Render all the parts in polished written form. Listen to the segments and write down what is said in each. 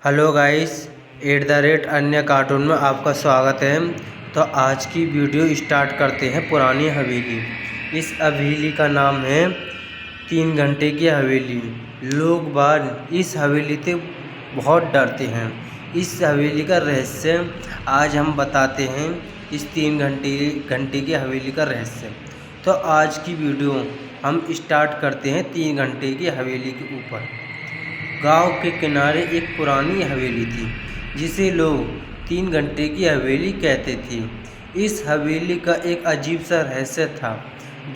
Hello guys, @अन्य cartoon में आपका स्वागत है। तो आज की वीडियो स्टार्ट करते हैं। पुरानी हवेली। इस हवेली का नाम है 3 घंटे की हवेली। लोग बाग इस हवेली से बहुत डरते हैं। इस हवेली का रहस्य आज हम बताते हैं। इस 3 घंटे की हवेली का रहस्य। तो आज की वीडियो हम स्टार्ट करते हैं 3 घंटे की हवेली के ऊपर। गांव के किनारे एक पुरानी हवेली थी जिसे लोग 3 घंटे की हवेली कहते थे। इस हवेली का एक अजीब सा रहस्य था।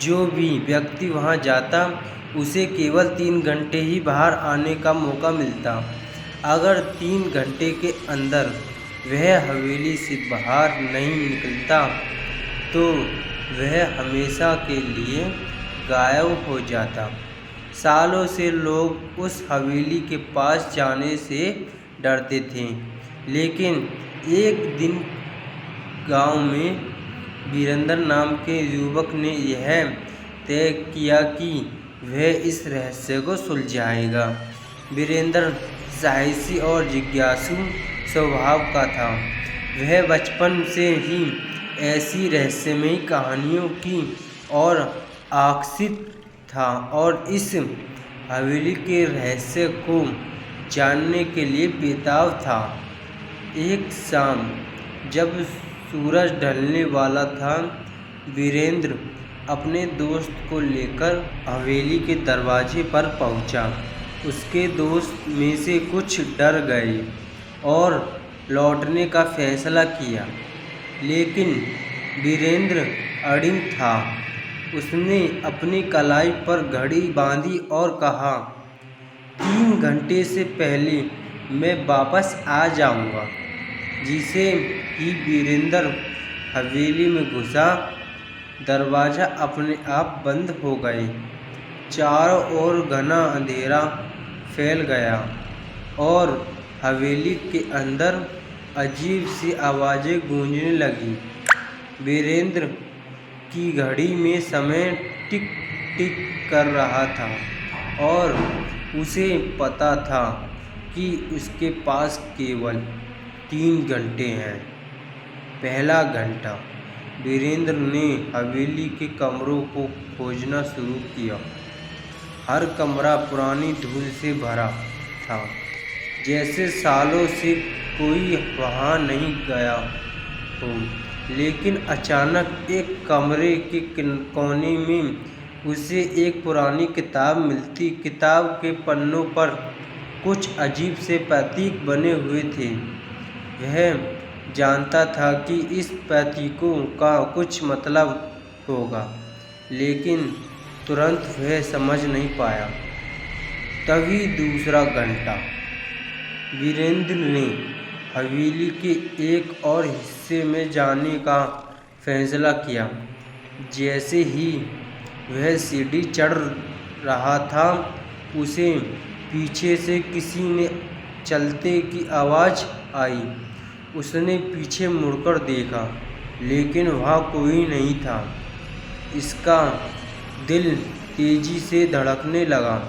जो भी व्यक्ति वहां जाता उसे केवल 3 घंटे ही बाहर आने का मौका मिलता। अगर 3 घंटे के अंदर वह हवेली से बाहर नहीं निकलता तो वह हमेशा के लिए गायब हो जाता। सालों से लोग उस हवेली के पास जाने से डरते थे, लेकिन एक दिन गांव में वीरेंद्र नाम के युवक ने यह तय किया कि वह इस रहस्य को सुलझाएगा। वीरेंद्र साहसी और जिज्ञासु स्वभाव का था। वह बचपन से ही ऐसी रहस्यमयी कहानियों की ओर आकर्षित था और इस हवेली के रहस्य को जानने के लिए बेताब था। एक शाम जब सूरज ढलने वाला था, वीरेंद्र अपने दोस्त को लेकर हवेली के दरवाजे पर पहुंचा। उसके दोस्त में से कुछ डर गए और लौटने का फैसला किया, लेकिन वीरेंद्र अड़िग था। उसने अपनी कलाई पर घड़ी बांधी और कहा, 3 घंटे से पहले मैं वापस आ जाऊंगा। जिसे ही वीरेंद्र हवेली में घुसा, दरवाज़ा अपने आप बंद हो गए। चारों ओर घना अंधेरा फैल गया और हवेली के अंदर अजीब सी आवाज़ें गूंजने लगीं। वीरेंद्र की घड़ी में समय टिक टिक कर रहा था और उसे पता था कि उसके पास केवल 3 घंटे हैं। पहला घंटा। वीरेंद्र ने हवेली के कमरों को खोजना शुरू किया। हर कमरा पुरानी धूल से भरा था, जैसे सालों से कोई वहां नहीं गया हो। लेकिन अचानक एक कमरे के कोने में उसे एक पुरानी किताब मिलती। किताब के पन्नों पर कुछ अजीब से प्रतीक बने हुए थे। वह जानता था कि इस प्रतीकों का कुछ मतलब होगा, लेकिन तुरंत वह समझ नहीं पाया। तभी दूसरा घंटा। वीरेंद्र ने हवेली के एक और हिस्से में जाने का फैसला किया। जैसे ही वह सीढ़ी चढ़ रहा था, उसे पीछे से किसी ने चलते की आवाज़ आई। उसने पीछे मुड़कर देखा, लेकिन वहाँ कोई नहीं था। इसका दिल तेजी से धड़कने लगा।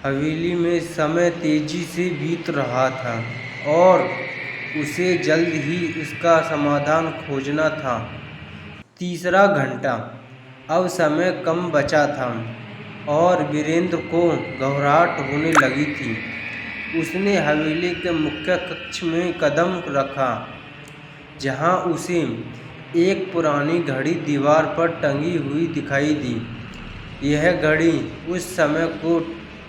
हवेली में समय तेजी से बीत रहा था और उसे जल्द ही उसका समाधान खोजना था। तीसरा घंटा। अब समय कम बचा था और वीरेंद्र को घबराहट होने लगी थी। उसने हवेली के मुख्य कक्ष में कदम रखा, जहां उसे एक पुरानी घड़ी दीवार पर टंगी हुई दिखाई दी। यह घड़ी उस समय को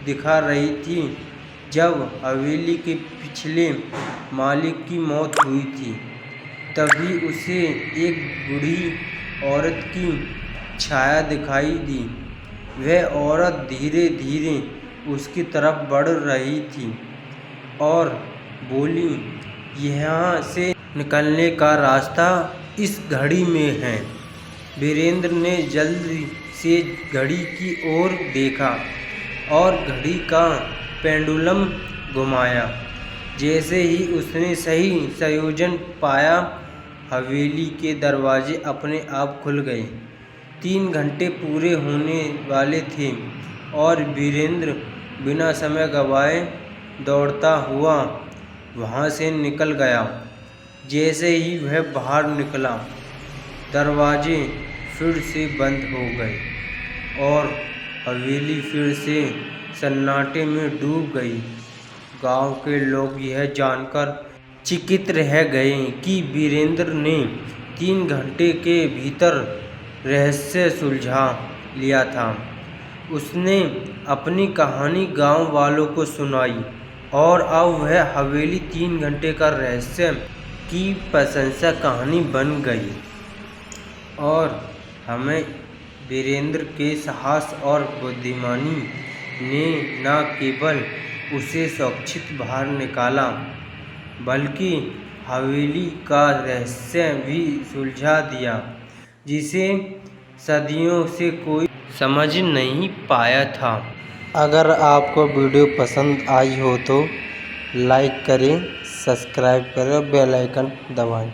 दिखा रही थी जब हवेली के पिछले मालिक की मौत हुई थी। तभी उसे एक बूढ़ी औरत की छाया दिखाई दी। वह औरत धीरे धीरे उसकी तरफ बढ़ रही थी और बोली, यहाँ से निकलने का रास्ता इस घड़ी में है। वीरेंद्र ने जल्दी से घड़ी की ओर देखा और घड़ी का पेंडुलम घुमाया। जैसे ही उसने सही संयोजन पाया, हवेली के दरवाजे अपने आप खुल गए। 3 घंटे पूरे होने वाले थे और वीरेंद्र बिना समय गंवाए दौड़ता हुआ वहाँ से निकल गया। जैसे ही वह बाहर निकला, दरवाजे फिर से बंद हो गए और हवेली फिर से सन्नाटे में डूब गई। गांव के लोग यह जानकर चकित रह गए कि वीरेंद्र ने 3 घंटे के भीतर रहस्य सुलझा लिया था। उसने अपनी कहानी गांव वालों को सुनाई और अब वह हवेली 3 घंटे का रहस्य की प्रशंसा कहानी बन गई और हमें वीरेंद्र के साहस और बुद्धिमानी ने न केवल उसे सुरक्षित बाहर निकाला बल्कि हवेली का रहस्य भी सुलझा दिया जिसे सदियों से कोई समझ नहीं पाया था। अगर आपको वीडियो पसंद आई हो तो लाइक करें, सब्सक्राइब करें, बेल आइकन दबाएं।